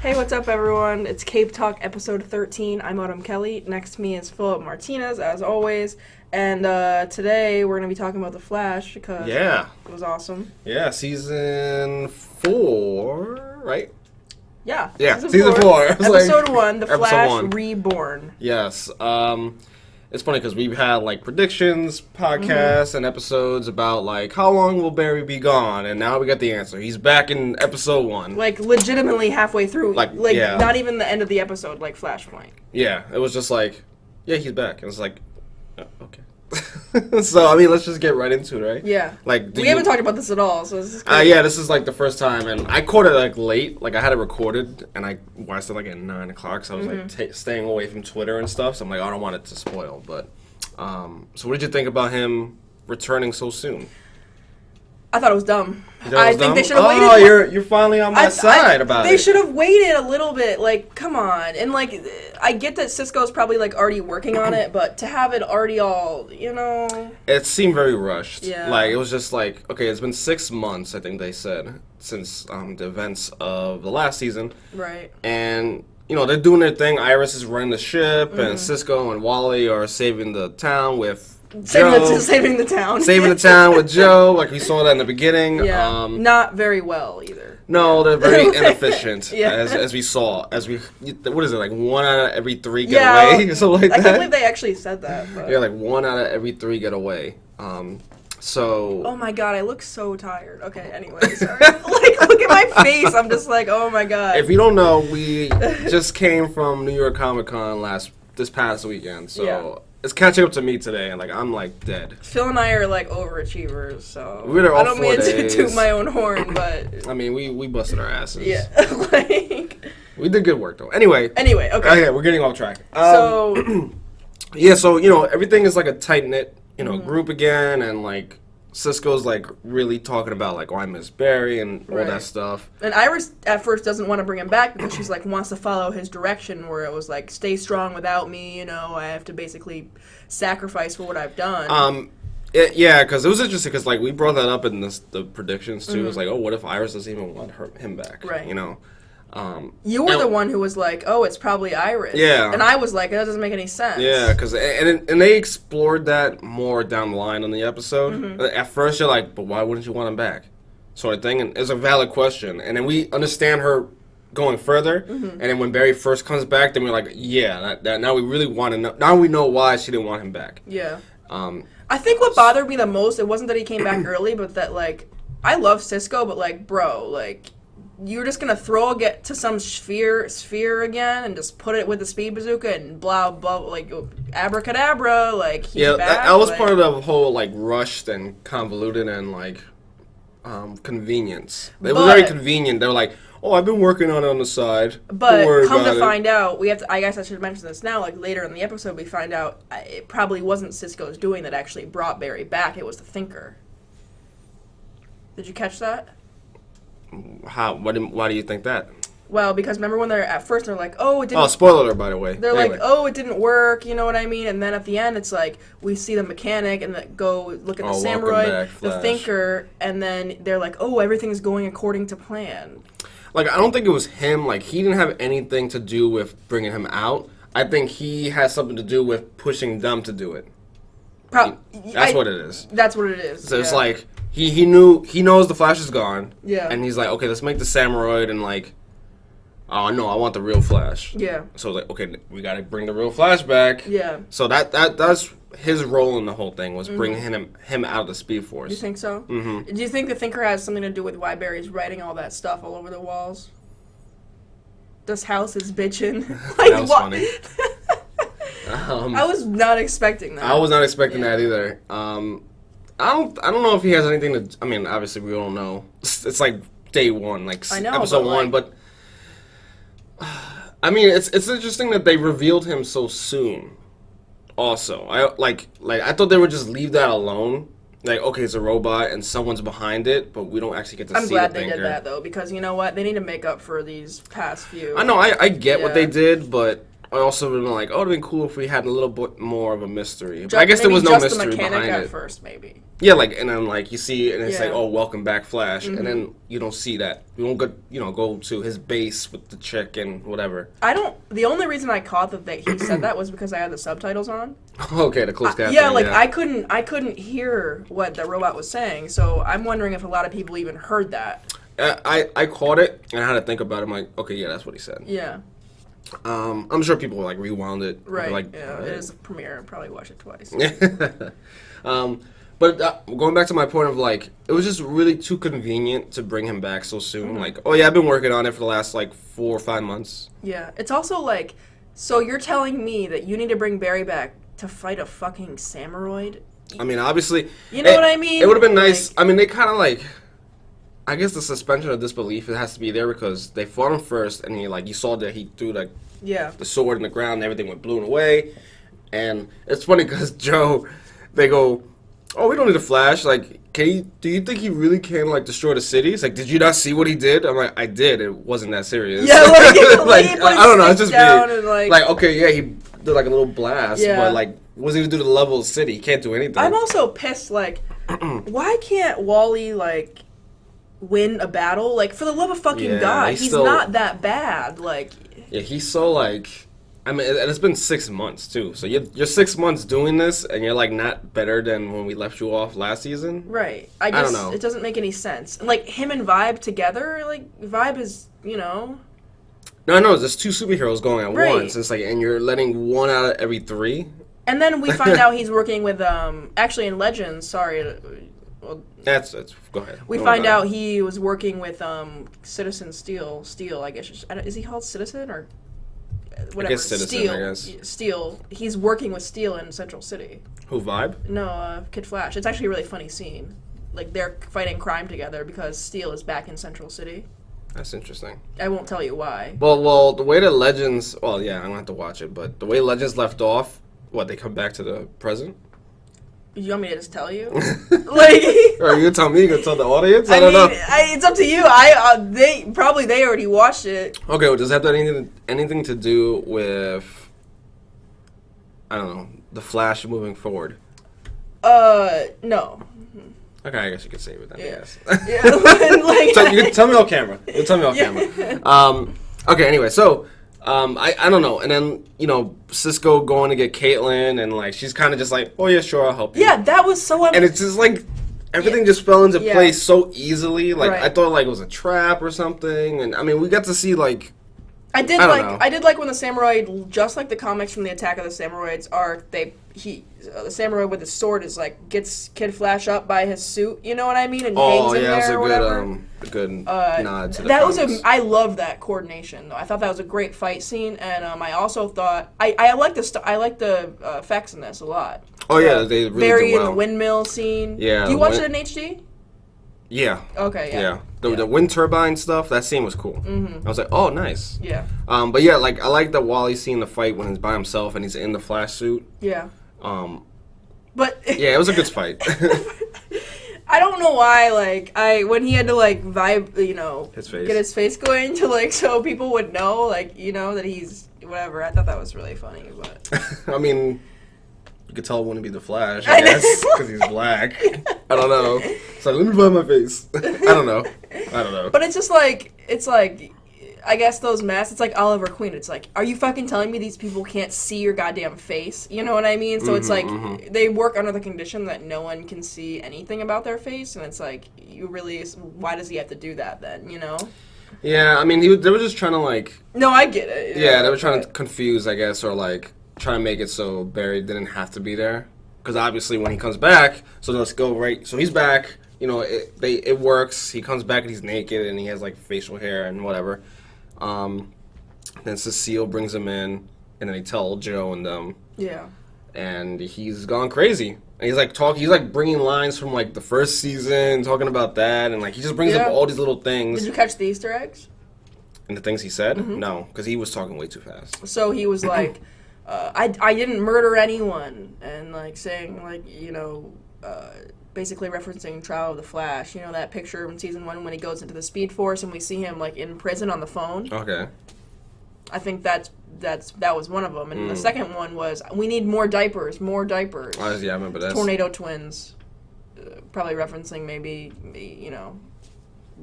Hey, what's up, everyone? It's Cape Talk episode 13. I'm Marrongelli. Next to me is Phillip Martinez, as always. And today we're going to be talking about The Flash because it was awesome. Yeah, season 4, right? Yeah, season 4. Episode 1, The Flash Reborn. Yes. It's funny because we've had like predictions, podcasts, and episodes about like how long will Barry be gone, and now we got the answer. He's back in episode 1. Like legitimately halfway through, not even the end of the episode, like Flashpoint. Yeah, it was just like, yeah, he's back, and it's like, oh, okay. So I mean, let's just get right into it, right? Yeah. Like we haven't talked about this at all, so this is crazy. Yeah, this is like the first time, and I caught it like late. Like I had it recorded, and I watched it like at 9 o'clock. So I was like staying away from Twitter and stuff. So I'm like, I don't want it to spoil. But so what did you think about him returning so soon? I thought it was dumb. I think they should have waited. Oh, you're finally on my side about it. They should have waited a little bit. Like, come on. And like, I get that Cisco's probably like already working on it, but to have it already all, you know, it seemed very rushed. Yeah. Like it was just like, okay, it's been 6 months, I think they said, since the events of the last season. Right. And you know, they're doing their thing. Iris is running the ship, and Cisco and Wally are saving the town with Saving the town. Saving the town with Joe, like we saw that in the beginning. Yeah, not very well either. No, they're very inefficient, as we saw. What is it, like 1 out of every 3 get away? Something like that? I can't believe they actually said that. But. Yeah, like 1 out of every 3 get away. So. Oh my god, I look so tired. Okay, anyway, sorry. Like, look at my face. I'm just like, oh my god. If you don't know, we just came from New York Comic Con this past weekend, so. Yeah. It's catching up to me today, and like I'm like dead. Phil and I are like overachievers, so we were there all I don't mean to toot my own horn, but I mean we busted our asses. Yeah, like we did good work though. Anyway, okay, we're getting off track. So yeah, so you know everything is like a tight knit group again, and like Cisco's like really talking about like, oh, I miss Barry and all that stuff. And Iris at first doesn't want to bring him back because she's like wants to follow his direction, where it was like, stay strong without me. You know, I have to basically sacrifice for what I've done. Yeah, because it was interesting because like we brought that up in the predictions too. It was like, oh, what if Iris doesn't even want him back? Right. You know. You were the one who was like, "Oh, it's probably Iris." Yeah, and I was like, "That doesn't make any sense." Yeah, because and they explored that more down the line in the episode. At first, you're like, "But why wouldn't you want him back?" Sort of thing, and it's a valid question. And then we understand her going further. And then when Barry first comes back, then we're like, "Yeah, that now we really want to know. Now we know why she didn't want him back." Yeah. I think what bothered me the most, it wasn't that he came back early, but that like, I love Cisco, but like, bro, like. You're just gonna get to some sphere again and just put it with the speed bazooka and blah blah, like abracadabra, like he's back. That was part of the whole like rushed and convoluted and like convenience. It was very convenient. They were like, oh, I've been working on it on the side. But come to find out, we have to. I guess I should mention this now. Like later in the episode, we find out it probably wasn't Cisco's doing that actually brought Barry back. It was the Thinker. Did you catch that? How? Why do you think that? Well, because remember when they're at first they're like, oh, it didn't. Oh, spoiler alert, by the way. They're like, oh, it didn't work. You know what I mean? And then at the end, it's like we see the mechanic and go look at the Samurai, the Thinker, and then they're like, oh, everything's going according to plan. Like I don't think it was him. Like he didn't have anything to do with bringing him out. I think he has something to do with pushing them to do it. That's what it is. That's what it is. So it's like. He knows the Flash is gone. Yeah. And he's like, okay, let's make the Samuroid and like, oh no, I want the real Flash. Yeah. So like, okay, we gotta bring the real Flash back. Yeah. So that's his role in the whole thing was bringing him out of the Speed Force. You think so? Mm-hmm. Do you think the Thinker has something to do with why Barry's writing all that stuff all over the walls? This house is bitchin'. Like, that was funny. I was not expecting that. I was not expecting that either. I don't know if he has anything to. I mean, obviously we don't know. It's like day 1, like episode 1. But I mean, it's interesting that they revealed him so soon. Also, I thought they would just leave that alone. Like, okay, it's a robot and someone's behind it, but we don't actually get to see the Thinker. I'm glad they did that though, because you know what? They need to make up for these past few. I know. I get what they did, but also been like, oh, it'd been cool if we had a little bit more of a mystery. But I guess there was no just mystery the mechanic behind at it. first, maybe. Yeah, like, and then like you see it and it's Yeah. like, oh, welcome back, Flash, and then you don't see that. You don't go to his base with the chick and whatever. The only reason I caught that he said that was because I had the subtitles on. Okay, the closed captioning. Yeah, like I couldn't hear what the robot was saying, so I'm wondering if a lot of people even heard that. I caught it and I had to think about it. I'm like, okay, yeah, that's what he said. Yeah. I'm sure people like rewound it. Right. Like, yeah, it is a premiere. I'll probably watch it twice. But going back to my point of like, it was just really too convenient to bring him back so soon. Like, oh yeah, I've been working on it for the last like 4 or 5 months. Yeah, it's also like, so you're telling me that you need to bring Barry back to fight a fucking Samuroid? I mean, obviously, You know what I mean? It would have been nice. Like, I mean, they kind of like, I guess the suspension of disbelief, it has to be there because they fought him first, and you saw that he threw like yeah. the sword in the ground, and everything went blown away. And it's funny because Joe, they go, oh, we don't need a Flash. Like, do you think he really can like destroy the city? It's like, did you not see what he did? I'm like, I did. It wasn't that serious. Yeah, like, like he put I don't know. It's his just stick down me. and, like- Like, okay, yeah, he did like a little blast, Yeah. but like, wasn't even do the level of the city. He can't do anything. I'm also pissed, like, why can't Wally, like, win a battle? Like, for the love of fucking Yeah, God, he's he's still- not that bad. Like, Yeah, he's so like. I mean, and it's been 6 months too. So you're 6 months doing this, and you're like not better than when we left you off last season. right. don't know. It doesn't make any sense. And, like, him and Vibe together, like, Vibe is, No, there's 2 superheroes going at Right. once. It's like, and you're letting 1 out of every 3. And then we find out he's working with, actually in Legends, sorry, well, That's go ahead. we Go find ahead. out he was working with, Citizen Steel, I guess. Is he called Citizen, or whatever? Citizen, Steel. I guess. Steel. He's working with Steel in Central City. Who, Vibe? No, Kid Flash. It's actually a really funny scene. Like, they're fighting crime together because Steel is back in Central City. That's interesting. I won't tell you why. Well, the way that Legends. Well, yeah, I'm gonna have to watch it, but the way Legends left off, they come back to the present? You want me to just tell you? Like, Or you tell me? You gonna tell the audience? I don't know. It's up to you. They already watched it. Okay, well, does that have anything to do with, I don't know, the Flash moving forward? No. Okay, I guess you could save it then. Yeah. I guess. Yeah, like, So you can tell me on camera. You tell me on camera. Okay. Anyway, so I don't know, and then Cisco going to get Caitlin, and like she's kind of just like, oh yeah, sure, I'll help you. yeah, that was so. And it's just like everything just fell into Yeah. place so easily. Like Right. I thought like it was a trap or something, and I mean we got to see like. I did I don't know. like when the Samuroid, just like the comics from the Attack of the Samuroids arc, the Samurai with his sword is like gets Kid Flash up by his suit, you know what I mean, and hangs Oh him yeah, that's there a or whatever. good nod to the That comics. I love that coordination though. I thought that was a great fight scene, and I also thought I like the effects in this a lot. Oh yeah, they really Barry did well. in the windmill scene. Yeah, Do you watch it in HD? Yeah. Okay. Yeah. The wind turbine stuff, that scene was cool. Mm-hmm. I was like, oh, nice. Yeah. But yeah, like I like that Wally's seeing the fight when he's by himself and he's in the Flash suit. Yeah. But Yeah, it was a good fight. I don't know why, like, when he had to, like, vibe, His face. get his face going to, like, so people would know, like, that he's whatever. I thought that was really funny, but. I mean, you could tell it wouldn't be the Flash, I I know. guess, because he's black. I don't know. It's like, let me find my face. I don't know. But it's just like, I guess those masks, it's like Oliver Queen. It's like, are you fucking telling me these people can't see your goddamn face? You know what I mean? So it's like, they work under the condition that no one can see anything about their face, and it's like, why does he have to do that then, Yeah, I mean, they were just trying to, like... No, I get it. Yeah, they were trying to confuse, I guess, or, like, try to make it so Barry didn't have to be there. Because obviously when he comes back, so let's go right... So he's back, it works. He comes back and he's naked and he has, like, facial hair and whatever. Then Cecile brings him in, and then they tell Joe and them. Yeah. And he's gone crazy. And he's like bringing lines from like the first season, talking about that, and like he just brings up all these little things. Did you catch the Easter eggs? And the things he said? No, because he was talking way too fast. So he was like, I didn't murder anyone, and like saying like, basically referencing Trial of the Flash, that picture in season 1 when he goes into the Speed Force and we see him like in prison on the phone. Okay. I think that was one of them. And the second one was, we need more diapers. Oh, yeah, I remember that. Tornado twins. Probably referencing maybe,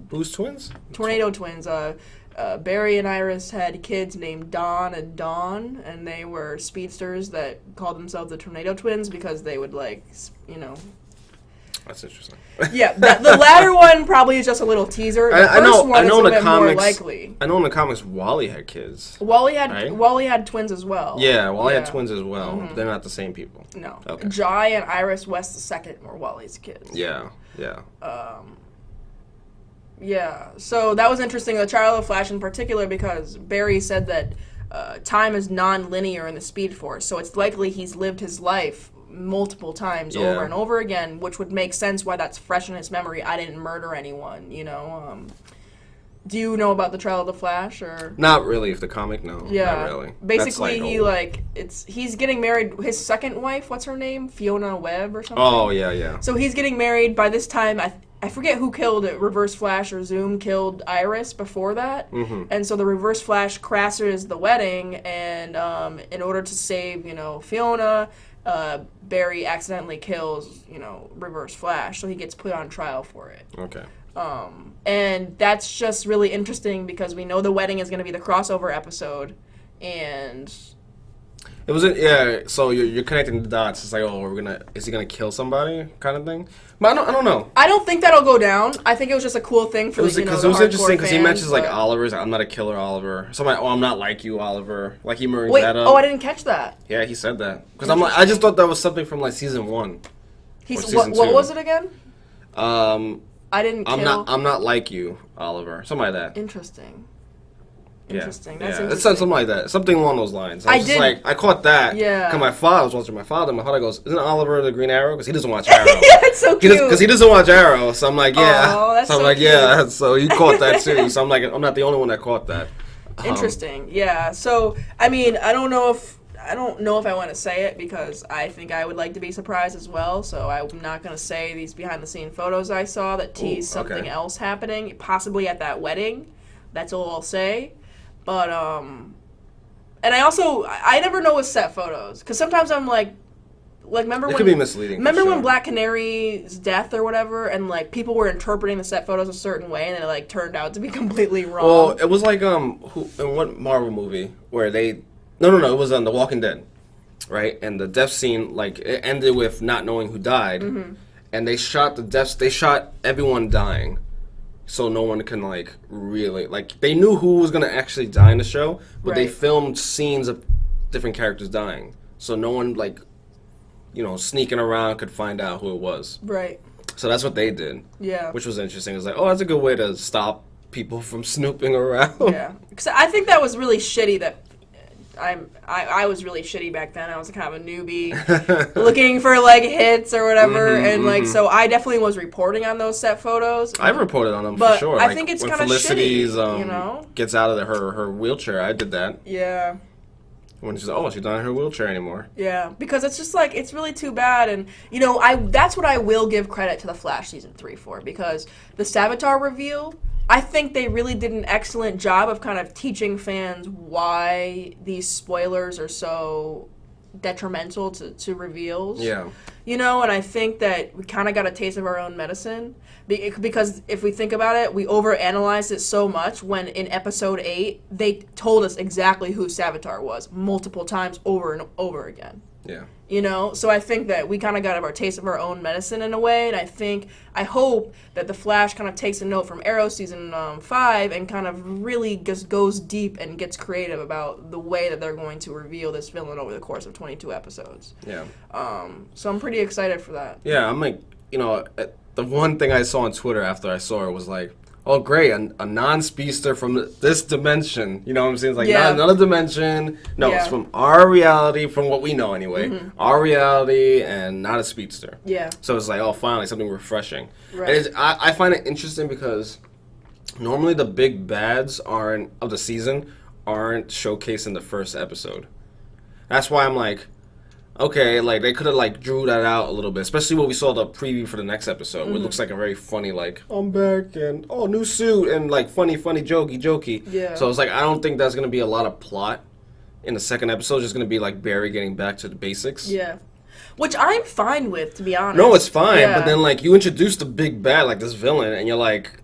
Who's twins? Tornado twins. Barry and Iris had kids named Don and Dawn, and they were speedsters that called themselves the Tornado Twins because they would, That's interesting. Yeah, the latter one probably is just a little teaser. The first one is a little bit more likely. I know in the comics Wally had kids. Wally had twins as well. Yeah, Wally had twins as well. Mm-hmm. They're not the same people. No. Okay. Jai and Iris West II were Wally's kids. Yeah. Yeah, so that was interesting, the trial of the Flash in particular, because Barry said that time is non-linear in the Speed Force, so it's likely he's lived his life multiple times over and over again, which would make sense why that's fresh in his memory. I didn't murder anyone, Do you know about the trial of the Flash, or? Not really, if the comic, no. Yeah. Not really. Basically, he's getting married, his second wife, what's her name? Fiona Webb or something? Oh, yeah. So he's getting married. By this time, I forget who killed it. Reverse Flash or Zoom killed Iris before that. Mm-hmm. And so the Reverse Flash crashes the wedding, and in order to save, Fiona, Barry accidentally kills, Reverse Flash, so he gets put on trial for it. Okay. And that's just really interesting because we know the wedding is going to be the crossover episode, and... It was so you're connecting the dots. It's like, is he gonna kill somebody kind of thing? But I don't know. I don't think that'll go down. I think it was just a cool thing for because the it was interesting because he mentions like Oliver's. I'm not a killer, Oliver. So I'm like, I'm not like you, Oliver. Like he brings that up. Oh, I didn't catch that. Yeah, he said that because I'm like, I just thought that was something from like season 1. What was it again? I didn't. I'm not like you, Oliver. Something like that. Interesting. Yeah. That's yeah. interesting. It said something like that. Something along those lines. I caught that. Yeah. Because I was watching my father. My father goes, "Isn't Oliver the Green Arrow?" Because he doesn't watch Arrow. Yeah, it's so cute. Because he doesn't watch Arrow. So I'm like, yeah. Oh, that's so I'm so like, cute. yeah. So you caught that too. So I'm like, I'm not the only one that caught that. Interesting. Yeah. So I mean, I don't know if I want to say it because I think I would like to be surprised as well. So I'm not going to say these behind the scene photos I saw that tease something else happening, possibly at that wedding. That's all I'll say. But, and I never know with set photos, because sometimes I'm like, remember it when... could be misleading. Remember when Black Canary's death or whatever, and, like, people were interpreting the set photos a certain way, and it, like, turned out to be completely wrong? Well, it was like, in what Marvel movie, where they... No, it was on The Walking Dead, right? And the death scene, like, it ended with not knowing who died, and they shot everyone dying. So no one can, like, really... Like, they knew who was going to actually die in the show, but they filmed scenes of different characters dying. So no one, like, sneaking around could find out who it was. Right. So that's what they did. Yeah. Which was interesting. It was like, that's a good way to stop people from snooping around. Yeah. Because I think that was really shitty that... I was really shitty back then. I was kind of a newbie looking for like hits or whatever, so I definitely was reporting on those set photos. I reported on them but for sure. I think it's kind of shitty, gets out of her wheelchair. I did that. Yeah. When she's like, she's not in her wheelchair anymore. Yeah, because it's just like, it's really too bad. And, that's what I will give credit to The Flash Season 3 for, because the Savitar reveal, I think they really did an excellent job of kind of teaching fans why these spoilers are so detrimental to reveals. Yeah. And I think that we kind of got a taste of our own medicine. Because if we think about it, we overanalyzed it so much when in Episode 8, they told us exactly who Savitar was multiple times over and over again. Yeah. So I think that we kind of got our taste of our own medicine in a way, and I hope that The Flash kind of takes a note from Arrow Season 5 and kind of really just goes deep and gets creative about the way that they're going to reveal this villain over the course of 22 episodes. Yeah. So I'm pretty excited for that. Yeah, I'm like, the one thing I saw on Twitter after I saw it was like, oh, great, a non-speedster from this dimension. You know what I'm saying? It's like, not another dimension. No, it's from our reality, from what we know anyway. Mm-hmm. Our reality and not a speedster. Yeah. So it's like, finally, something refreshing. Right. And I find it interesting because normally the big bads of the season aren't showcased in the first episode. That's why I'm like, okay, like they could have like drew that out a little bit, especially when we saw the preview for the next episode, where it looks like a very funny like I'm back and new suit and like funny jokey. Yeah. So it's like I don't think that's gonna be a lot of plot in the second episode. It's just gonna be like Barry getting back to the basics. Yeah. Which I'm fine with, to be honest. No, it's fine, Yeah. but then like you introduce the big bad, like this villain, and you're like,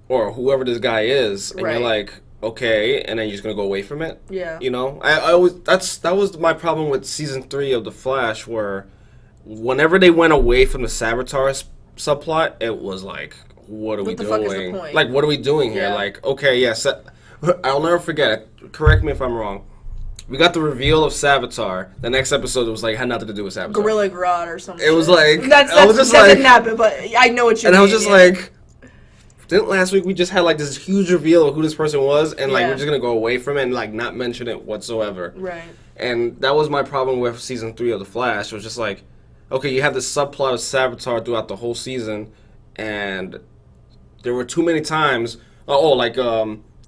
or whoever this guy is, and Right. you're like, okay, and then you're just gonna go away from it. Yeah. You know, I always that was my problem with season 3 of The Flash, where whenever they went away from the Saboteur subplot, it was like, what are we the doing? fuck is the point? Like, what are we doing here? Yeah. Like, okay, yes, I'll never forget it. Correct me if I'm wrong. We got the reveal of Saboteur. The next episode was like had nothing to do with Saboteur. Gorilla Grodd or something. It was like I was just that didn't happen, but I know what you mean. and I was just like, didn't last week we just had like this huge reveal of who this person was, and like we're just gonna go away from it and like not mention it whatsoever. Right. And that was my problem with season 3 of The Flash. It was just like, okay, you have this subplot of Saboteur throughout the whole season, and there were too many times.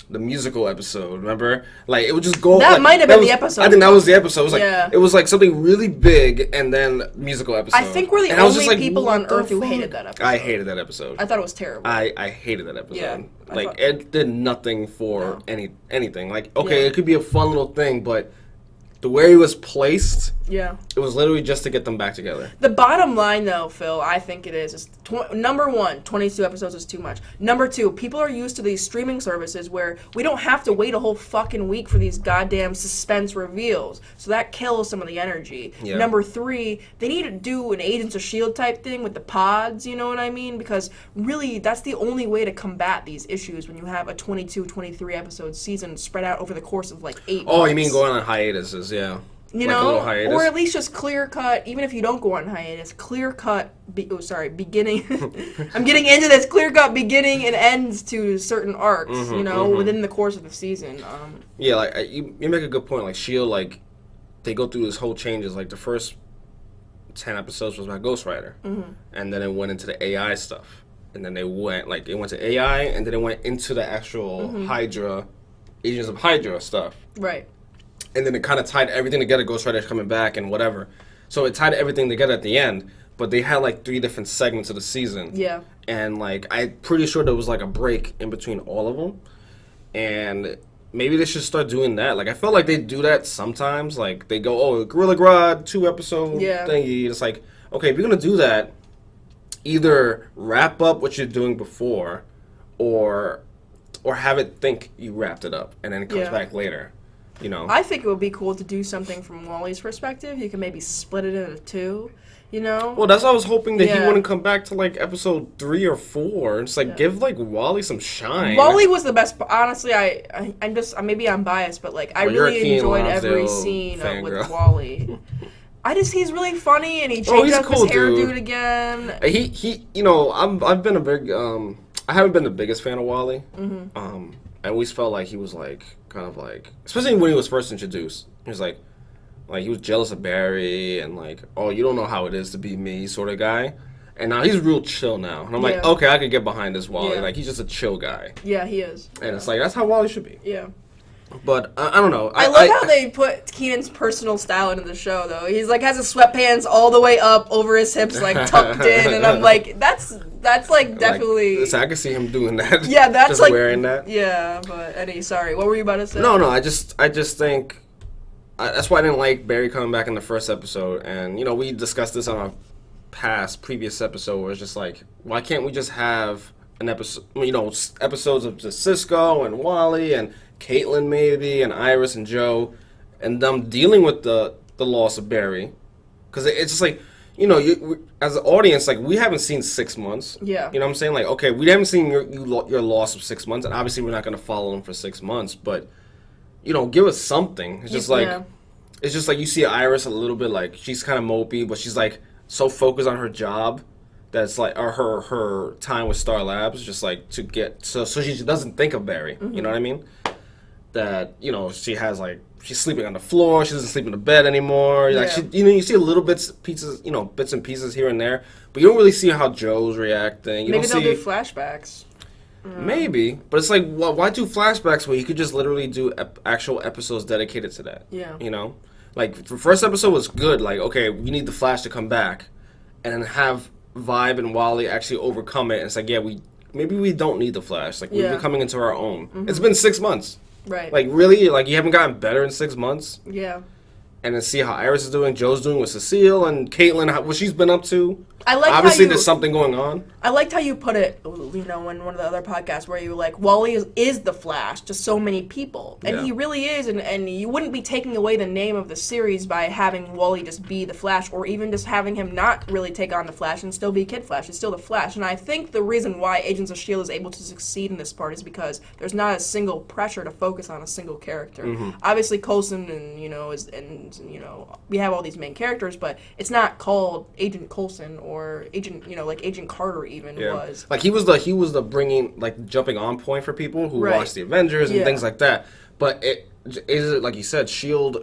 The musical episode, remember? Like, it would just go... That like, might have been the episode. I think that was the episode. It was like, Yeah. it was like something really big, and then musical episode. I think we're the And I was only just like, people what on the Earth who fuck? hated that episode. I hated that episode. I thought it was terrible. I hated that episode. Yeah, Like, it did nothing for anything. Like, okay, Yeah. it could be a fun little thing, but the way it was placed, Yeah. it was literally just to get them back together. The bottom line, though, Phil, I think it is number one, 22 episodes is too much. Number two, people are used to these streaming services where we don't have to wait a whole fucking week for these goddamn suspense reveals. So that kills some of the energy. Yeah. Number three, they need to do an Agents of S.H.I.E.L.D. type thing with the pods, you know what I mean? Because really, that's the only way to combat these issues when you have a 22, 23 episode season spread out over the course of like 8 months. Oh, you mean going on hiatuses, yeah. You like a know, little hiatus. or at least just clear cut, even if you don't go on hiatus, clear cut, beginning. I'm getting into this clear cut beginning and ends to certain arcs, within the course of the season. Yeah, like, you make a good point. Like, S.H.I.E.L.D., like, they go through this whole changes. Like, the first 10 episodes was about Ghost Rider. And then it went into the AI stuff. And then it went to AI, and then it went into the actual Hydra, Agents of Hydra stuff. Right. And then it kind of tied everything together. Ghost Rider's coming back and whatever. So it tied everything together at the end. But they had like 3 different segments of the season. Yeah. And like I'm pretty sure there was like a break in between all of them. And maybe they should start doing that. Like I felt like they do that sometimes. Like they go, Gorilla Grodd 2 episode thingy. It's like, okay, if you're gonna do that, either wrap up what you're doing before, or have it think you wrapped it up and then it comes back later. You know, I think it would be cool to do something from Wally's perspective. You can maybe split it into 2, you know? Well, that's why I was hoping that he wouldn't come back to, like, episode 3 or 4. It's like, give, like, Wally some shine. Wally was the best. Honestly, I'm just, maybe I'm biased, but, like, I really enjoyed every scene with Wally. He's really funny, and he changed up his hairdo again. He, I've been a big, I haven't been the biggest fan of Wally. I always felt like he was, like, kind of like, especially when he was first introduced. He was like he was jealous of Barry and like, oh, you don't know how it is to be me sort of guy. And now he's real chill now. And I'm like, okay, I could get behind this Wally. Like, he's just a chill guy. Yeah, he is. And it's like, that's how Wally should be. Yeah. But I don't know. I love how they put Keenan's personal style into the show, though. He's like has his sweatpants all the way up over his hips, like tucked in, and I'm like, that's like definitely. Like, so I can see him doing that. Yeah, that's just like wearing that. Yeah, but Eddie, sorry, what were you about to say? No, I just think that's why I didn't like Barry coming back in the first episode, and we discussed this on a previous episode where it's just like, why can't we just have an episode, episodes of just Cisco and Wally and Caitlin maybe, and Iris and Joe, and them dealing with the loss of Barry, because it's just like, as an audience, like we haven't seen 6 months. Yeah. You know what I'm saying? Like, okay, we haven't seen your loss of 6 months, and obviously we're not going to follow them for 6 months, but give us something. It's just like, it's just like you see Iris a little bit like she's kind of mopey, but she's like so focused on her job that it's like, or her time with Star Labs, just like to get so she doesn't think of Barry. You know what I mean? That she has like she's sleeping on the floor. She doesn't sleep in the bed anymore. Like you see a little bits and pieces here and there, but you don't really see how Joe's reacting. Maybe they'll do flashbacks. Maybe, but it's like, why do flashbacks where you could just literally do actual episodes dedicated to that? Yeah. Like, the first episode was good. Like, okay, we need the Flash to come back, and then have Vibe and Wally actually overcome it. And it's like, yeah, maybe we don't need the Flash. Like, we've been coming into our own. It's been 6 months. Right. Like, really? Like, you haven't gotten better in 6 months? Yeah. And then see how Iris is doing, Joe's doing with Cecile, and Caitlin, what she's been up to. I like Obviously, how there's something going on. I liked how you put it, you know, in one of the other podcasts where you were like, Wally is the Flash to so many people. And he really is, and you wouldn't be taking away the name of the series by having Wally just be the Flash, or even just having him not really take on the Flash and still be Kid Flash. It's still the Flash. And I think the reason why Agents of S.H.I.E.L.D. is able to succeed in this part is because there's not a single pressure to focus on a single character. Obviously, Coulson and, you know, we have all these main characters, but it's not called Agent Coulson or Agent, you know, like Agent Carter even was. Like, he was the bringing, like, jumping on point for people who watch the Avengers and things like that. But it is, like you said, S.H.I.E.L.D.,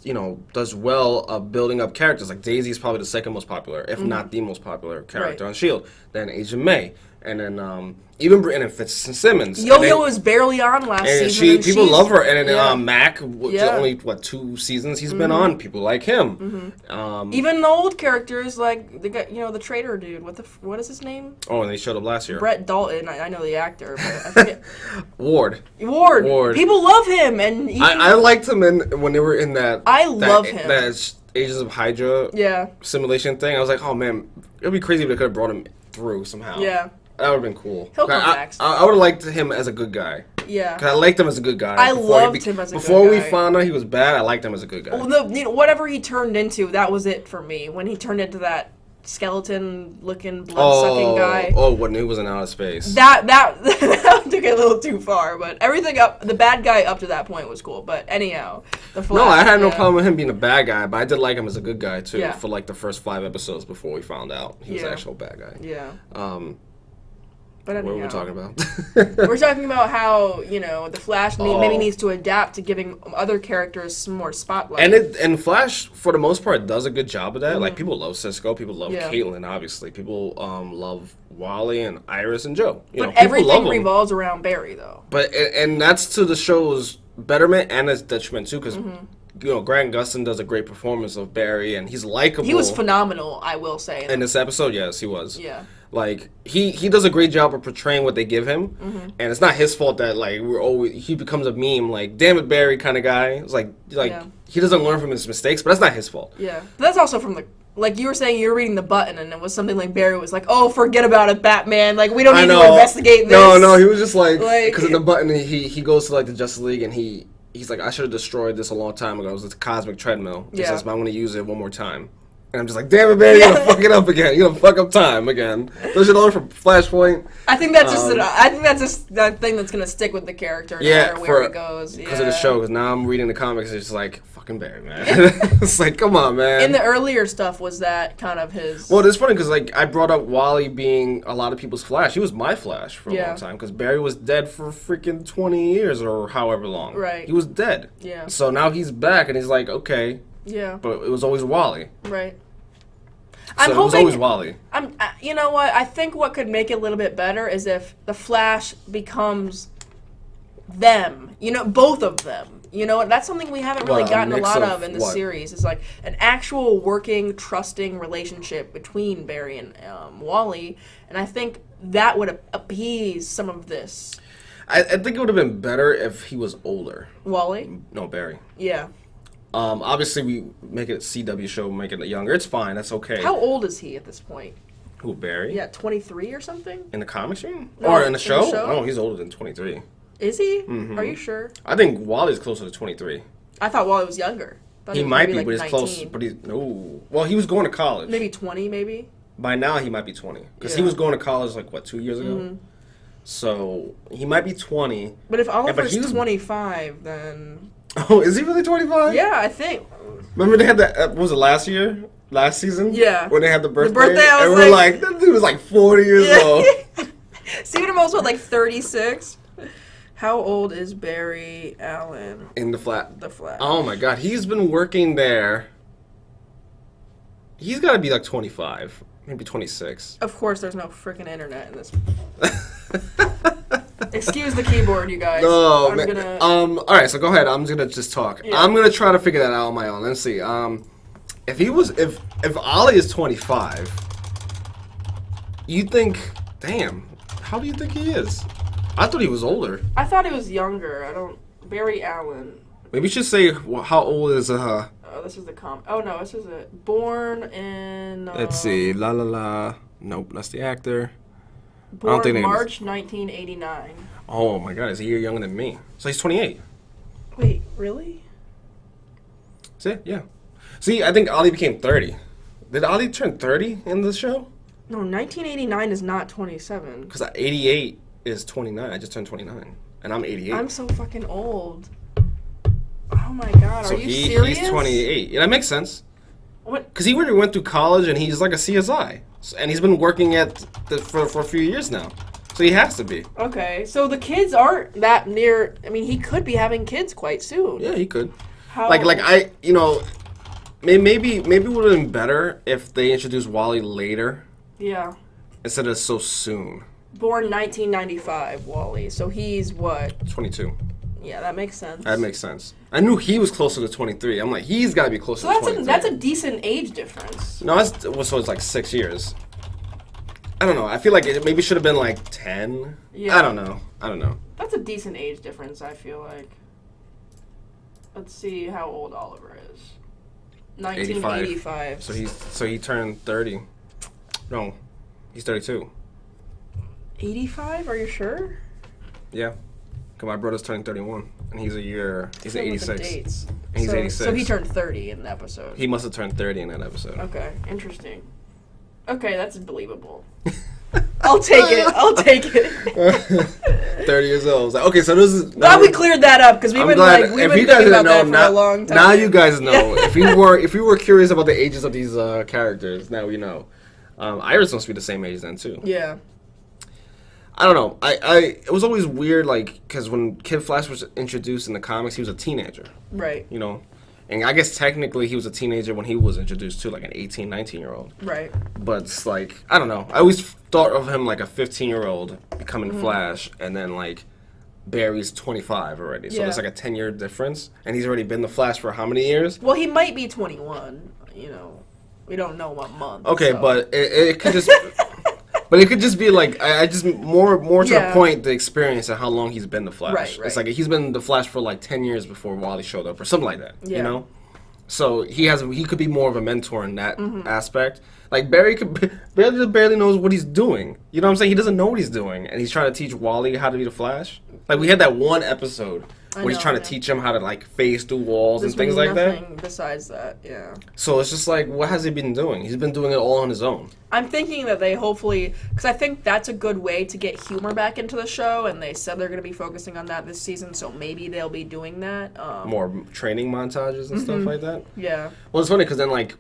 you know, does well of building up characters. Like, Daisy is probably the second most popular, if not the most popular character on S.H.I.E.L.D. Then Agent May. And then even Fitzsimmons. Yo-Yo was barely on last season. People love her. And then Mac, only 2 seasons he's been on. People like him. Even the old characters, like the traitor dude. What is his name? Oh, and they showed up last year. Brett Dalton. I know the actor, but I forget. Ward. People love him, and I liked him when they were in that. Love him. That Agents of Hydra simulation thing. I was like, oh man, it'd be crazy if they could have brought him through somehow. Yeah. That would have been cool. He'll come back. I would have liked him as a good guy. Yeah. Because I liked him as a good guy. I loved him as a good guy. Before we found out he was bad, I liked him as a good guy. Well, whatever he turned into, that was it for me. When he turned into that skeleton-looking, blood-sucking guy. Oh, when he was in outer space. That took it a little too far, but everything the bad guy up to that point was cool. But anyhow, the Flash. No, I had no problem with him being a bad guy, but I did like him as a good guy, too, Yeah. for like the first 5 episodes before we found out he was an actual bad guy. Yeah. But anyhow, what were we talking about? We're talking about how, you know, the Flash maybe needs to adapt to giving other characters some more spotlight. And Flash, for the most part, does a good job of that. Like, people love Cisco, people love Caitlin, obviously. People love Wally and Iris and Joe. But everything revolves around Barry, though. But and that's to the show's betterment and its detriment, too, because... You know, Grant Gustin does a great performance of Barry, and he's likable. He was phenomenal, I will say. In this episode, yes, he was. Yeah. Like, he does a great job of portraying what they give him, and it's not his fault that, like, he becomes a meme, like, damn it, Barry kind of guy. It's like he doesn't learn from his mistakes, but that's not his fault. Yeah. But that's also from like you were saying, you were reading the button, and it was something like Barry was like, "Oh, forget about it, Batman. Like, we don't need to investigate this." No, he was just like, because in the button, he goes to, like, the Justice League, and he's like, I should have destroyed this a long time ago. It was a cosmic treadmill. He says, but I'm going to use it one more time. And I'm just like, damn it, Barry, you're going to fuck it up again. You're going to fuck up time again. Don't you learn from Flashpoint? I think that's just that thing that's going to stick with the character no matter where it goes. Because of the show. Because now I'm reading the comics, it's just like, fucking Barry, man. It's like, come on, man. In the earlier stuff, was that kind of his... Well, it's funny because, like, I brought up Wally being a lot of people's Flash. He was my Flash for a long time because Barry was dead for freaking 20 years or however long. Right. He was dead. Yeah. So now he's back and he's like, okay. Yeah. But it was always Wally. Right. So it was always Wally. You know what? I think what could make it a little bit better is if the Flash becomes them. You know, both of them. You know, that's something we haven't really gotten a lot of in the series. It's like an actual working, trusting relationship between Barry and Wally. And I think that would appease some of this. I think it would have been better if he was older. Wally? No, Barry. Yeah. Obviously, we make it a CW show, make it younger. It's fine. That's okay. How old is he at this point? Who, Barry? Yeah, 23 or something? In the comics, you mean? No, or in the show? In the show? No, he's older than 23. Is he? Mm-hmm. Are you sure? I think Wally's closer to 23. I thought Wally was younger. He might be, like, but he's 19. Close. But he's no. Well, he was going to college. Maybe 20, maybe. By now, he might be 20 because he was going to college like 2 years ago. Mm-hmm. So he might be 20. But if Oliver's 25, then. Oh, is he really 25? Yeah, I think. Remember they had that? What was it last season? Yeah. When they had the birthday. I was and we're like, that dude was like 40 years old. Stephen Amell's what, like 36? How old is Barry Allen? In the Flash. The Flash. Oh my God, he's been working there. He's got to be like 25, maybe 26. Of course, there's no freaking internet in this. Excuse the keyboard, you guys. No, I'm man. gonna. All right, so go ahead. I'm just gonna just talk. Yeah. I'm gonna try to figure that out on my own. Let's see. If Ollie is 25, you think? Damn, how do you think he is? I thought he was older. I thought he was younger. Barry Allen. Maybe you should say how old is Oh, this is the Oh no, this is it. Born in. Let's see. La la la. Nope, that's the actor. Born March 1989. Oh my God, he's a year younger than me. So he's 28. Wait, really? See, yeah. See, I think Ollie became 30. Did Ollie turn 30 in the show? No, 1989 is not 27. Because 88 is 29. I just turned 29, and I'm 88. I'm so fucking old. Oh my God, So are you serious? He's 28. Yeah, that makes sense. What? Because he already went through college, and he's like a CSI, and he's been working for a few years now. So he has to be. Okay, so the kids aren't that near. I mean, he could be having kids quite soon. Yeah, he could. How? Maybe it would have been better if they introduced Wally later. Yeah. Instead of so soon. Born 1995, Wally. So he's what? 22. Yeah, that makes sense. That makes sense. I knew he was closer to 23. I'm like, he's got to be closer to 23. So that's a decent age difference. No, so it's like 6 years. I don't know. I feel like it maybe should have been like 10. Yeah. I don't know. That's a decent age difference, I feel like. Let's see how old Oliver is. 1985. So he turned 30. No, he's 32. 85? Are you sure? Yeah. Because my brother's turning 31. And he's 86. Dates. And he's 86. So he turned 30 in the episode. He must have turned 30 in that episode. Okay, interesting. Okay, that's believable. I'll take it. 30 years old. Like, okay, so this is. Glad we cleared that up because we've been thinking about that for a long time. Now you guys know. If you were curious about the ages of these characters, now you know. Iris must be the same age then too. Yeah. I don't know. It was always weird, like, because when Kid Flash was introduced in the comics, he was a teenager. Right. You know, and I guess technically he was a teenager when he was introduced to, like, an 18, 19-year-old. Right. But it's like, I don't know. I always thought of him like a 15-year-old becoming Flash, and then like Barry's 25 already. So Yeah. there's like a 10-year difference, and he's already been the Flash for how many years? Well, he might be 21. You know, we don't know what month. Okay, so. but it could just. But it could just be like I just more to the point, the experience of how long he's been the Flash. Right. It's like he's been the Flash for like 10 years before Wally showed up or something like that. Yeah. You know, so he could be more of a mentor in that aspect. Like Barry barely knows what he's doing. You know what I'm saying? He doesn't know what he's doing, and he's trying to teach Wally how to be the Flash. Like we had that one episode where he's trying to teach him how to like phase through walls and things like that. Besides that, yeah. So it's just like, what has he been doing? He's been doing it all on his own. I'm thinking that they hopefully, because I think that's a good way to get humor back into the show, and they said they're going to be focusing on that this season, so maybe they'll be doing that. More training montages and stuff like that. Yeah. Well, it's funny because then like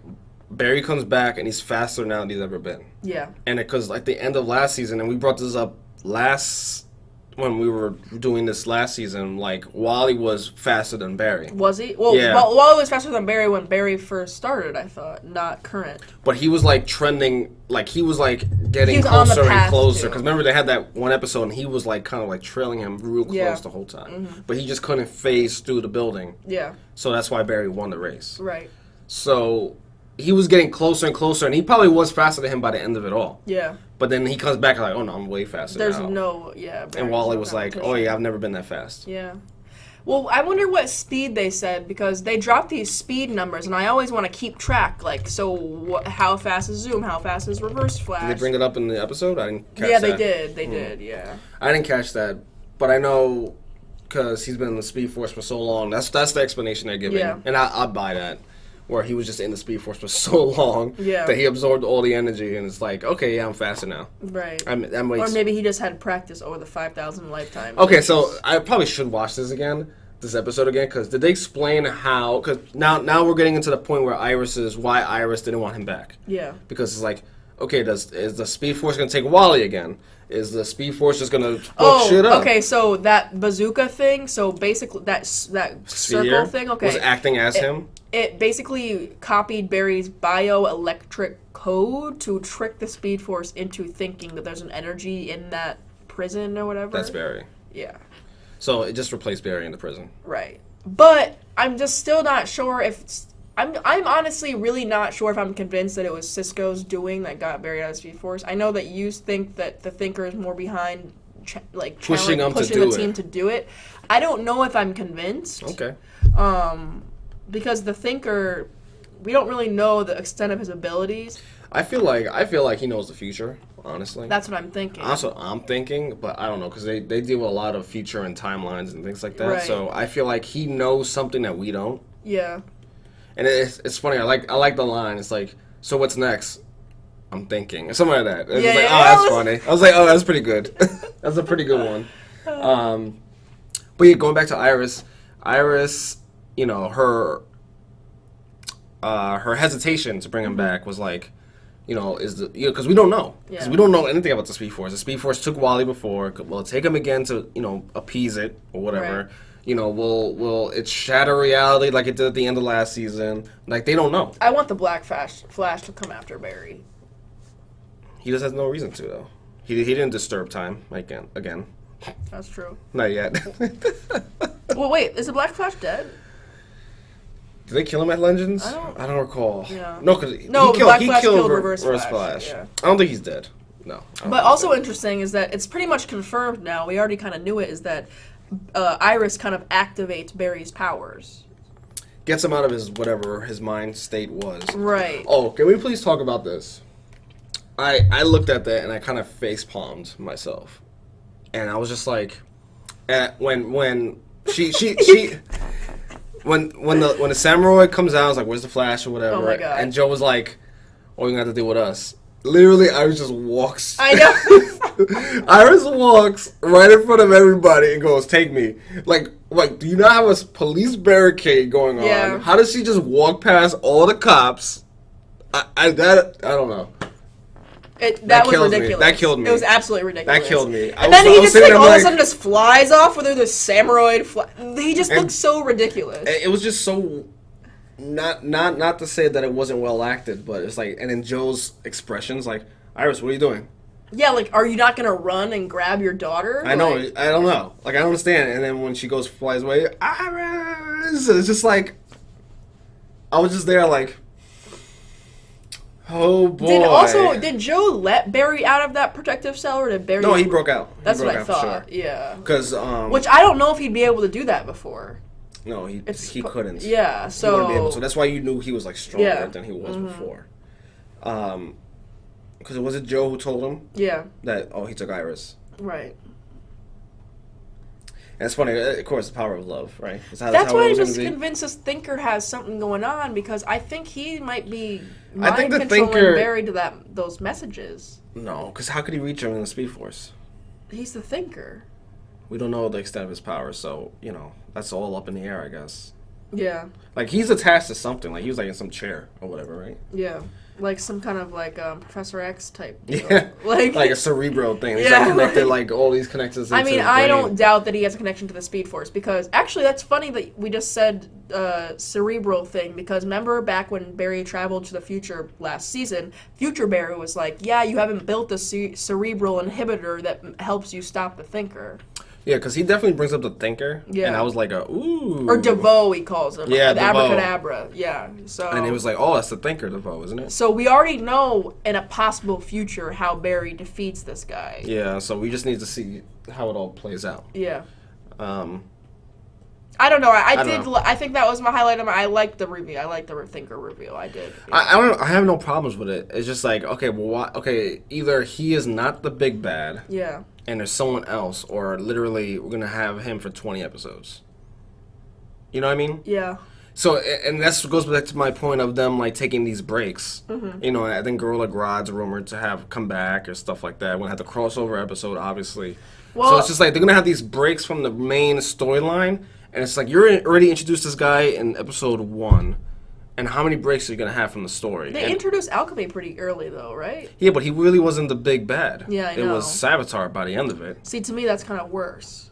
Barry comes back and he's faster now than he's ever been. Yeah. And because like the end of last season, and we brought this up when we were doing this last season, like Wally was faster than Barry. Was he? Well, yeah. Wally was faster than Barry when Barry first started, I thought, not current. But he was like trending, like he was like getting He was on the closer and path closer. to. Because remember they had that one episode and he was like kind of like trailing him real close the whole time. But he just couldn't phase through the building. Yeah. So that's why Barry won the race. Right. So he was getting closer and closer, and he probably was faster than him by the end of it all. Yeah. But then he comes back like, oh no, I'm way faster There's now. And Wally was like, oh yeah, I've never been that fast. Yeah. Well, I wonder what speed they said, because they dropped these speed numbers, and I always want to keep track. Like, so how fast is Zoom? How fast is Reverse Flash? Did they bring it up in the episode? I didn't catch that. Yeah, they did. They did, yeah. I didn't catch that, but I know because he's been in the Speed Force for so long. That's the explanation they're giving. Yeah. And I buy that. Where he was just in the Speed Force for so long that he absorbed all the energy, and it's like, okay, yeah, I'm faster now. Right. Or maybe he just had practice over the 5,000 lifetimes. Okay, so I probably should watch this episode again, because did they explain how? Because now we're getting into the point where why Iris didn't want him back. Yeah. Because it's like, okay, is the Speed Force going to take Wally again? Is the Speed Force just going to fuck shit up? Okay, so that bazooka thing, so basically that circle thing, okay. Was acting as him? It basically copied Barry's bioelectric code to trick the Speed Force into thinking that there's an energy in that prison or whatever. That's Barry. Yeah. So it just replaced Barry in the prison. Right. But I'm just still not sure if I'm honestly really not sure if I'm convinced that it was Cisco's doing that got Barry out of Speed Force. I know that you think that the Thinker is more behind pushing the team to do it. I don't know if I'm convinced. Okay. Because the Thinker, we don't really know the extent of his abilities. I feel like he knows the future, honestly. That's what I'm thinking. That's what I'm thinking, but I don't know, because they deal with a lot of future and timelines and things like that. Right. So I feel like he knows something that we don't. Yeah. And it's funny. I like the line. It's like, so what's next? I'm thinking, or something like that. It's Yeah, like, yeah, oh, that's funny. I was like, oh, that's pretty good. That's a pretty good one. But yeah, going back to Iris, you know, her hesitation to bring him back was like, you know, because we don't know. Because we don't know anything about the Speed Force. The Speed Force took Wally before. We'll take him again to, you know, appease it or whatever. Right. You know, will it shatter reality like it did at the end of last season? Like, they don't know. I want the Black Flash to come after Barry. He just has no reason to, though. He didn't disturb time again. That's true. Not yet. Well, wait, is the Black Flash dead? Did they kill him at Legends? I don't recall. Yeah. No, because he killed Reverse Flash. Yeah. I don't think he's dead. No. But also interesting is that it's pretty much confirmed now. We already kind of knew it. Is that Iris kind of activates Barry's powers. Gets him out of whatever his mind state was. Right. Oh, can we please talk about this? I looked at that and I kind of face palmed myself, and I was just like, when she when the samurai comes out, I was like, "Where's the Flash?" or whatever. Oh my God. And Joe was like, "Oh, you're gonna have to deal with us." Literally, Iris just walks. I know. Iris walks right in front of everybody and goes, "Take me." Like, do you not have a police barricade going on? Yeah. How does she just walk past all the cops? I don't know. That was ridiculous. That killed me. It was absolutely ridiculous. That killed me. And then he just like all of a sudden just flies off with the samurai. He just looks so ridiculous. It was just so not to say that it wasn't well acted, but it's like, and then Joe's expressions, like, Iris, what are you doing? Yeah, like, are you not gonna run and grab your daughter? I know. I don't know. Like, I don't understand. And then when she flies away, Iris, it's just like, I was just there like, oh boy. Did Joe let Barry out of that protective cell, or did Barry? No, he broke out. That's what I thought. Sure. Yeah. Because which I don't know if he'd be able to do that before. No, he couldn't. Yeah, so he wouldn't be able to. That's why you knew he was like stronger than he was before. Because was it Joe who told him? Yeah. That he took Iris. Right. And it's funny, of course, the power of love, right? That's why I'm just convinced this Thinker has something going on, because I think he might be mind controlling Barry to those messages. No, because how could he reach him in the Speed Force? He's the Thinker. We don't know the extent of his power, so, you know, that's all up in the air, I guess. Yeah. Like, he's attached to something. Like, he was, like, in some chair or whatever, right? Yeah. Like some kind of, like, Professor X type deal. Yeah. Like a cerebral thing. He's, like, connected, like, all these connections into his brain. I don't doubt that he has a connection to the Speed Force, because, actually, that's funny that we just said cerebral thing, because remember back when Barry traveled to the future last season, Future Barry was like, yeah, you haven't built the cerebral inhibitor that helps you stop the Thinker. Yeah, because he definitely brings up the Thinker. Yeah. And I was like, ooh. Or DeVoe, he calls him. Yeah, the DeVoe. Abracadabra. Yeah. So. And it was like, oh, that's the Thinker, DeVoe, isn't it? So we already know in a possible future how Barry defeats this guy. Yeah, so we just need to see how it all plays out. Yeah. I don't know. I think that was my highlight. I liked the review. I liked the Thinker review. I did. Yeah. I have no problems with it. It's just like, okay, well, either he is not the big bad. Yeah. And there's someone else, or literally we're going to have him for 20 episodes. You know what I mean? Yeah. So, and that goes back to my point of them, like, taking these breaks. Mm-hmm. You know, I think Gorilla Grodd's rumored to have come back or stuff like that. We're going to have the crossover episode, obviously. Well, so it's just like they're going to have these breaks from the main storyline, and it's like you're already introduced this guy in episode 1. And how many breaks are you going to have from the story? They introduced Alchemy pretty early, though, right? Yeah, but he really wasn't the big bad. Yeah, I know. It was Savitar by the end of it. See, to me, that's kind of worse.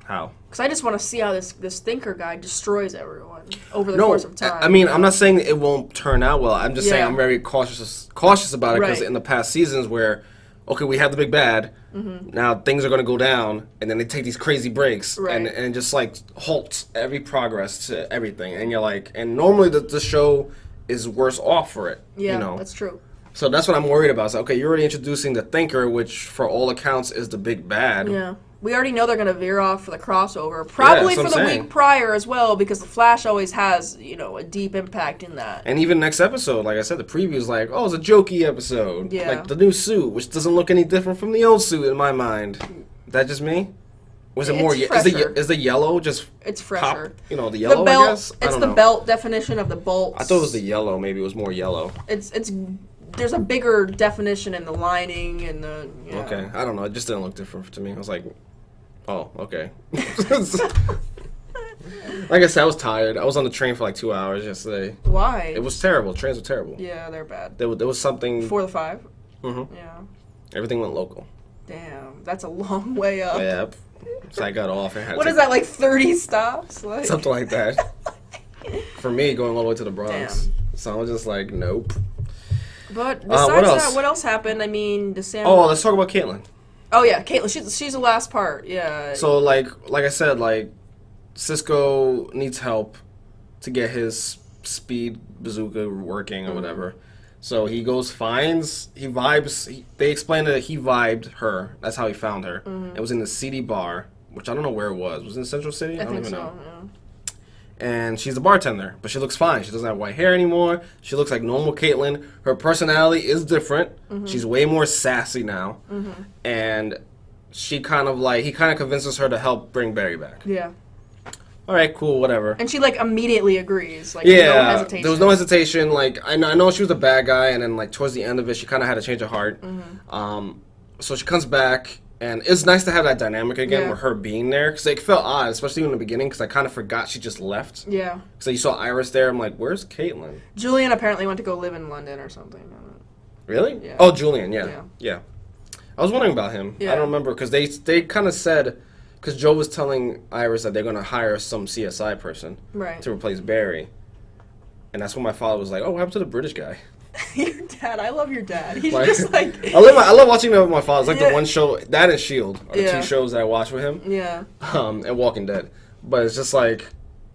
How? Because I just want to see how this Thinker guy destroys everyone over the course of time. I mean, I'm not saying it won't turn out well. I'm just saying I'm very cautious about it, because in the past seasons where okay, we have the big bad. Now things are going to go down, and then they take these crazy breaks, and just like halts every progress to everything. And you're like, and normally the show is worse off for it. Yeah, you know? That's true. So that's what I'm worried about. So, okay, you're already introducing the Thinker, which for all accounts is the big bad. Yeah. We already know they're going to veer off for the crossover. Probably for the week prior as well, because the Flash always has, a deep impact in that. And even next episode, like I said, the preview's like, oh, it's a jokey episode. Yeah. Like the new suit, which doesn't look any different from the old suit in my mind. Is that just me? Was it more? Is the yellow just? It's fresher. Pop, the yellow. The belt. I guess? It's the belt definition of the bolts. I thought it was the yellow. Maybe it was more yellow. It's. There's a bigger definition in the lining and the. Yeah. Okay, I don't know. It just didn't look different to me. I was like, oh, okay. Like I said, I was tired. I was on the train for like 2 hours yesterday. Why? It was terrible. Trains were terrible. Yeah, they're bad. There was something. 4 to 5. Mm-hmm. Yeah. Everything went local. Damn, that's a long way up. Yep. So I got off and had. What is that, like 30 stops? Like? Something like that. For me, going all the way to the Bronx. Damn. So I was just like, nope. But besides what else happened? I mean, Oh, let's talk about Caitlin. Oh yeah, Caitlin. She's the last part. Yeah. So like I said, like Cisco needs help to get his speed bazooka working or whatever. So he goes, they explained that he vibed her. That's how he found her. It was in the CD bar, which I don't know where it was. Was it in Central City? I don't think even so, know. yeah. And she's a bartender, but she looks fine. She doesn't have white hair anymore. She looks like normal Caitlin. Her personality is different. She's way more sassy now. And he kind of convinces her to help bring Barry back. Yeah. All right, cool, whatever. And she immediately agrees. No hesitation. There was no hesitation. I know she was a bad guy, and then towards the end of it, she kind of had a change of heart. So she comes back. And it's nice to have that dynamic again with her being there. Because it felt odd, especially in the beginning, because I kind of forgot she just left. Yeah. So you saw Iris there. I'm like, where's Caitlin? Julian apparently went to go live in London or something. Really? Yeah. Oh, Julian, yeah. I was wondering about him. Yeah. I don't remember, because they kind of said, because Joe was telling Iris that they're going to hire some CSI person to replace Barry. And that's when my father was like, oh, what happened to the British guy? Your dad, I love your dad. He's just like... I love watching that with my father. It's like the one show, that and S.H.I.E.L.D. are the two shows that I watch with him. Yeah. And Walking Dead. But it's just like,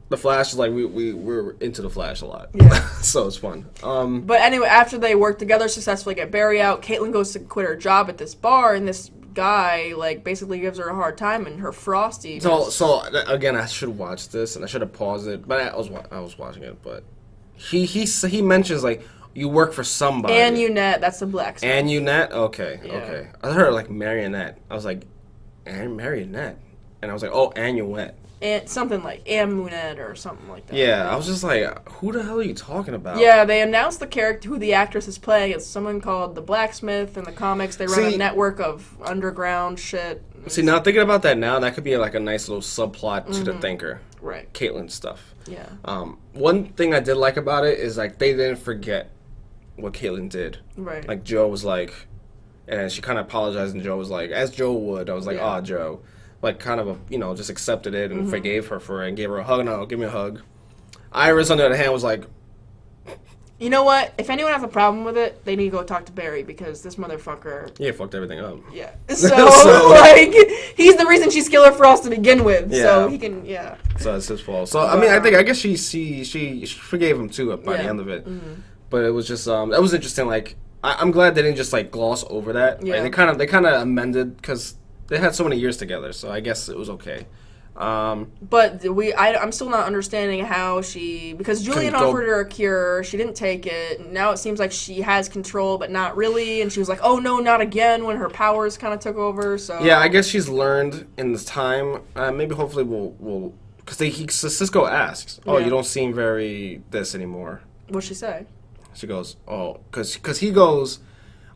the Flash is like, we're into the Flash a lot. Yeah. So it's fun. But anyway, after they work together, successfully get Barry out, Caitlin goes to quit her job at this bar, and this guy, basically gives her a hard time, and her Frosty... So again, I should watch this, and I should have paused it, but I was watching it, but he mentions, you work for somebody. Annunette, that's the blacksmith. Annunette? Okay. I heard marionette. I was like, marionette. And I was like, oh, Annuette. And something like Amunet or something like that. Yeah, I was just like, who the hell are you talking about? Yeah, they announced the character, who the actress is playing. It's someone called the Blacksmith. In the comics, they run a network of underground shit. See, now thinking about that now, that could be a nice little subplot to the Thinker. Right. Caitlin stuff. Yeah. One thing I did like about it is, they didn't forget what Caitlin did. Right. Joe was like, and she kind of apologized, and Joe was like, as Joe would, I was like, Joe. Kind of, just accepted it and forgave her for it and gave her a hug. No, give me a hug. Iris, on the other hand, was like... You know what? If anyone has a problem with it, they need to go talk to Barry, because this motherfucker... Yeah, fucked everything up. Yeah. So, he's the reason she's Killer Frost to begin with. Yeah. So he can, So it's his fault. So, I guess she forgave him, too, by the end of it. But it was just, that was interesting. I'm glad they didn't just, gloss over that. Yeah. They kind of amended, because... They had so many years together, so I guess it was okay. But I'm still not understanding how because Julian offered her a cure, she didn't take it. Now it seems like she has control, but not really. And she was like, "Oh no, not again!" When her powers kind of took over. So yeah, I guess she's learned in this time. Maybe hopefully we'll because Cisco asks, "Oh, you don't seem very this anymore." What'd she say? She goes, "Oh, because he goes."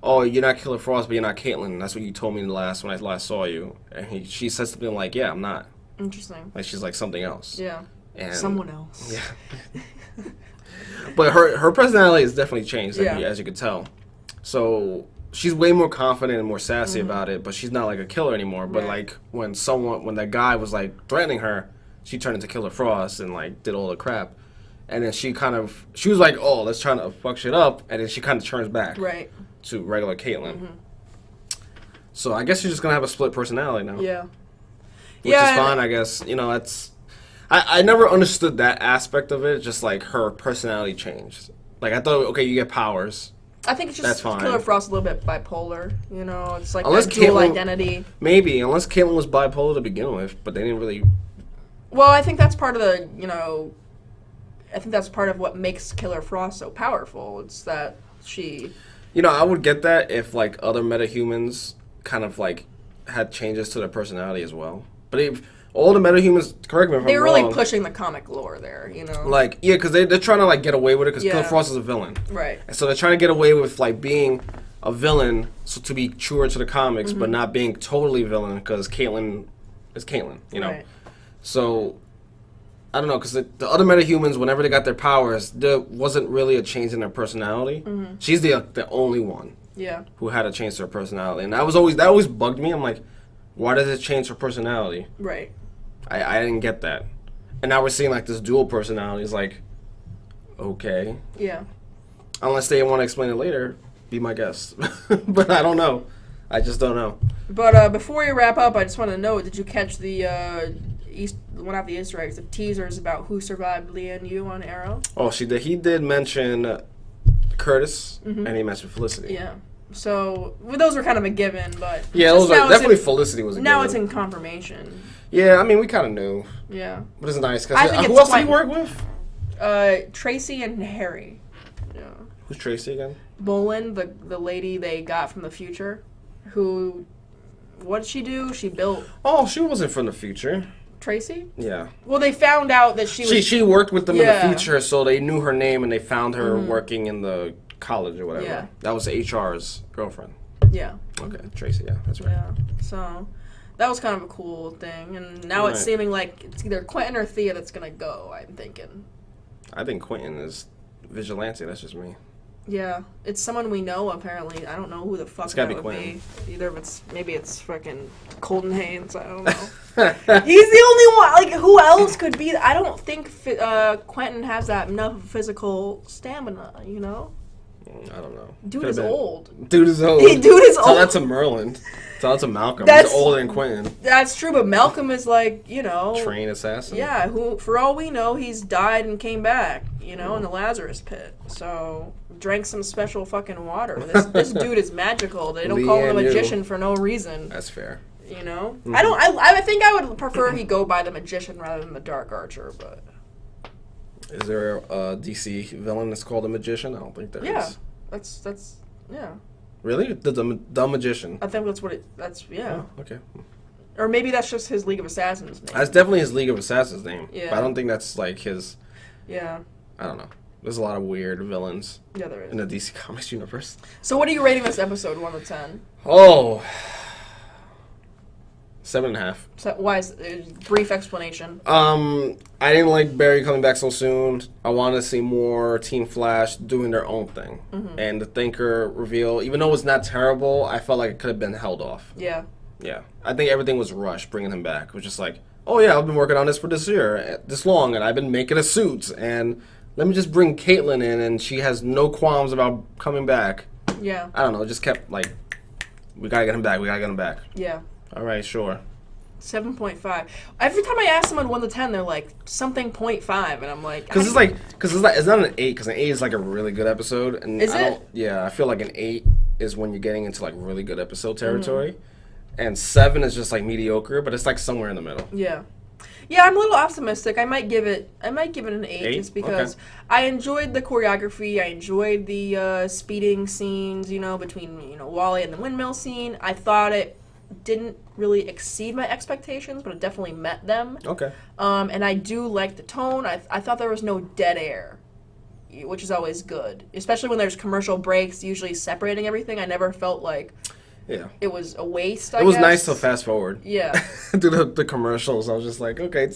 Oh, you're not Killer Frost, but you're not Caitlin. That's what you told me when I last saw you. And she says something like, yeah, I'm not. Interesting. She's like something else. Yeah. And someone else. Yeah. But her personality has definitely changed, as you could tell. So she's way more confident and more sassy about it, but she's not a killer anymore. But when that guy was threatening her, she turned into Killer Frost and did all the crap. And then she was like, oh, let's try to fuck shit up. And then she kind of turns back. Right. To regular Caitlin. So I guess she's just gonna have a split personality now. Yeah. Which is fine, I guess. You know, that's... I never understood that aspect of it, just like her personality changed. Like, I thought, okay, you get powers. I think it's just Killer Frost's a little bit bipolar, you know? It's like Unless that dual Caitlyn, identity. Maybe, unless Caitlyn was bipolar to begin with, but they didn't really... Well, I think that's part of the, you know... I think that's part of what makes Killer Frost so powerful. It's that she... You know, I would get that if, like, other metahumans kind of, like, had changes to their personality as well. But if all the metahumans, correct me if I'm wrong... They're really pushing the comic lore there, you know? Like, yeah, because they're trying to, like, get away with it, because Killer Frost is a villain. Right. And so they're trying to get away with, like, being a villain, so to be truer to the comics, but not being totally villain, because Caitlyn is Caitlyn, you know? Right. So... I don't know, because the other metahumans, whenever they got their powers, there wasn't really a change in their personality. She's the only one who had a change to her personality. And that always bugged me. I'm like, why does it change her personality? Right. I didn't get that. And now we're seeing, like, this dual personality. It's like, okay. Yeah. Unless they want to explain it later, be my guest. But I don't know. I just don't know. But before we wrap up, I just want to know, did you catch the... one of the Easter eggs, the teasers about who survived Lee and Yu on Arrow? Oh, she did. He did mention Curtis, and he mentioned Felicity. Yeah. So those were kind of a given, but yeah, those are definitely Felicity was a now given. it's in confirmation. Yeah, I mean we kind of knew. Yeah. But it's nice because who else did he work with? Tracy and Harry. Yeah. Who's Tracy again? Bolin, the lady they got from the future, who, what did she do? She built. Oh, she wasn't from the future. Tracy? Yeah. Well, they found out that she worked with them in the future, so they knew her name and they found her working in the college or whatever. Yeah. That was HR's girlfriend. Yeah. Okay, Tracy. Yeah, that's right. Yeah. So that was kind of a cool thing, and now it's seeming like it's either Quentin or Thea that's gonna go. I'm thinking. I think Quentin is vigilante. That's just me. Yeah, it's someone we know apparently. I don't know who the fuck that would be. Either maybe it's freaking Colton Haynes. I don't know. He's the only one. Like, who else could be? I don't think Quentin has that enough physical stamina. You know. I don't know. Dude is old. Dude is old. Dude is old. Tell that to Merlin. Tell that to Malcolm. He's older than Quentin. That's true, but Malcolm is like, you know, trained assassin. Yeah, who for all we know, he's died and came back. You know, in the Lazarus pit. So drank some special fucking water. This dude is magical. They don't call him a magician for no reason. That's fair. You know, I think I would prefer he go by the magician rather than the Dark Archer, but. Is there a DC villain that's called a magician? I don't think there is. That's yeah. Really? The magician? I think that's yeah. Oh, okay. Or maybe that's just his League of Assassins name. That's definitely his League of Assassins name. Yeah. But I don't think that's like his... Yeah. I don't know. There's a lot of weird villains. Yeah, there is. In the DC Comics universe. So what are you rating this episode, 1 to 10? Oh... 7.5. So why is brief explanation? I didn't like Barry coming back so soon. I wanted to see more Team Flash doing their own thing. And the Thinker reveal, even though it was not terrible, I felt like it could have been held off. Yeah. Yeah. I think everything was rushed, bringing him back. It was just like, oh yeah, I've been working on this for this year, this long, and I've been making a suit, and let me just bring Caitlyn in, and she has no qualms about coming back. Yeah. I don't know, it just kept like, we gotta get him back. Yeah. All right, sure. 7.5. Every time I ask someone 1 to 10, they're like something 0.5, and I'm like, because it's not an 8, because an 8 is like a really good episode, and is it? Yeah, I feel like an 8 is when you're getting into like really good episode territory, and 7 is just like mediocre, but it's like somewhere in the middle. Yeah. Yeah, I'm a little optimistic. I might give it an 8 just because I enjoyed the choreography. I enjoyed the speeding scenes, you know, between, you know, Wally and the windmill scene. I thought it didn't really exceed my expectations, but it definitely met them. Okay. And I do like the tone. I thought there was no dead air, which is always good, especially when there's commercial breaks, usually separating everything. I never felt like it was a waste, I guess. It was nice to fast forward. Yeah. Through the commercials. I was just like, okay.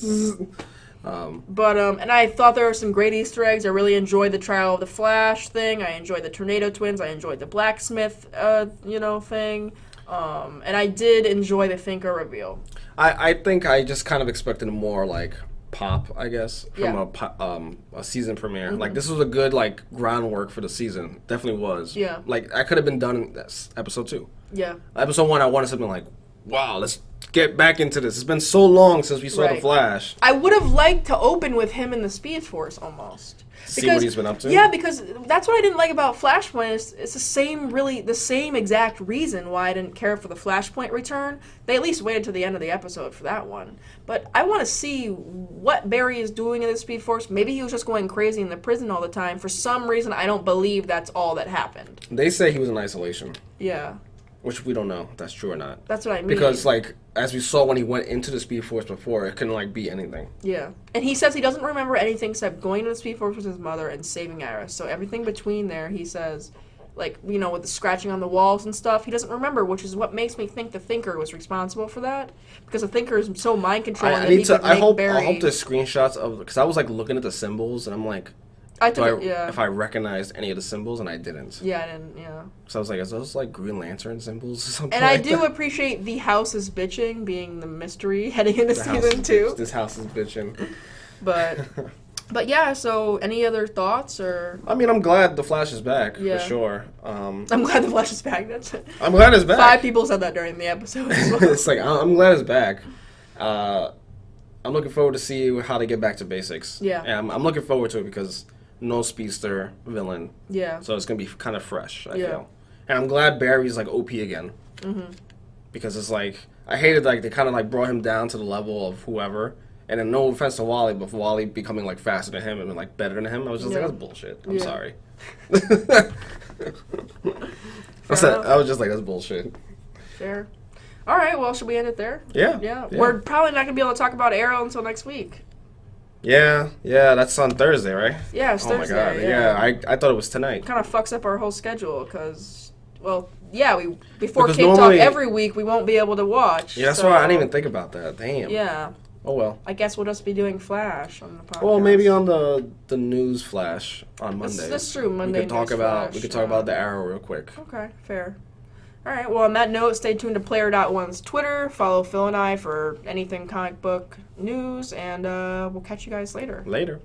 But and I thought there were some great Easter eggs. I really enjoyed the Trial of the Flash thing. I enjoyed the Tornado Twins. I enjoyed the blacksmith, thing. And I did enjoy the Thinker reveal. I think I just kind of expected more like pop, I guess, from a season premiere. Mm-hmm. Like, this was a good, like, groundwork for the season. Definitely was. Yeah. Like, I could have been done in this episode 2. Yeah. Episode 1, I wanted something like, wow, let's get back into this. It's been so long since we saw The Flash. I would have liked to open with him in the Speed Force almost. See what he's been up to? Yeah, because that's what I didn't like about Flashpoint. It's the same exact reason why I didn't care for the Flashpoint return. They at least waited to the end of the episode for that one. But I want to see what Barry is doing in the Speed Force. Maybe he was just going crazy in the prison all the time. For some reason, I don't believe that's all that happened. They say he was in isolation. Yeah. Which we don't know if that's true or not. That's what I mean. Because, like, as we saw when he went into the Speed Force before, it couldn't, like, be anything. Yeah. And he says he doesn't remember anything except going to the Speed Force with his mother and saving Iris. So everything between there, he says, like, you know, with the scratching on the walls and stuff, he doesn't remember, which is what makes me think the Thinker was responsible for that. Because the Thinker is so mind-controlling that he could make Barry... I hope there's screenshots of... Because I was, like, looking at the symbols, and I'm like... If I recognized any of the symbols, and I didn't. Yeah, I didn't, yeah. So I was like, is those like Green Lantern symbols or something? And I do appreciate the house is bitching being the mystery heading into season 2. This house is bitching. But yeah, so any other thoughts or? I mean, I'm glad the Flash is back, for sure. I'm glad the Flash is back, that's it. I'm glad it's back. 5 people said that during the episode as well. It's like, I'm glad it's back. I'm looking forward to see how they get back to basics. Yeah. And I'm looking forward to it because... no speedster villain. Yeah. So it's going to be kind of fresh, I feel. And I'm glad Barry's, like, OP again. Mm-hmm. Because it's like, I hated, like, they kind of, like, brought him down to the level of whoever. And then no offense to Wally, but Wally becoming, like, faster than him and, like, better than him. I was just like, that's bullshit. I'm sorry. I was just like, that's bullshit. Fair. All right, well, should we end it there? Yeah. We're probably not going to be able to talk about Arrow until next week. Yeah, that's on Thursday, right? Yeah, it's Thursday. Oh my god, yeah. I thought it was tonight. Kind of fucks up our whole schedule because, before Cape Talk every week, we won't be able to watch. Yeah, that's why I didn't even think about that. Damn. Yeah. Oh well. I guess we'll just be doing Flash on the podcast. Well, maybe on the news Flash on Monday. That's true. Monday. We could talk about the Arrow real quick. Okay, fair. All right, well, on that note, stay tuned to Player.one's Twitter. Follow Phil and I for anything comic book news, and we'll catch you guys later. Later.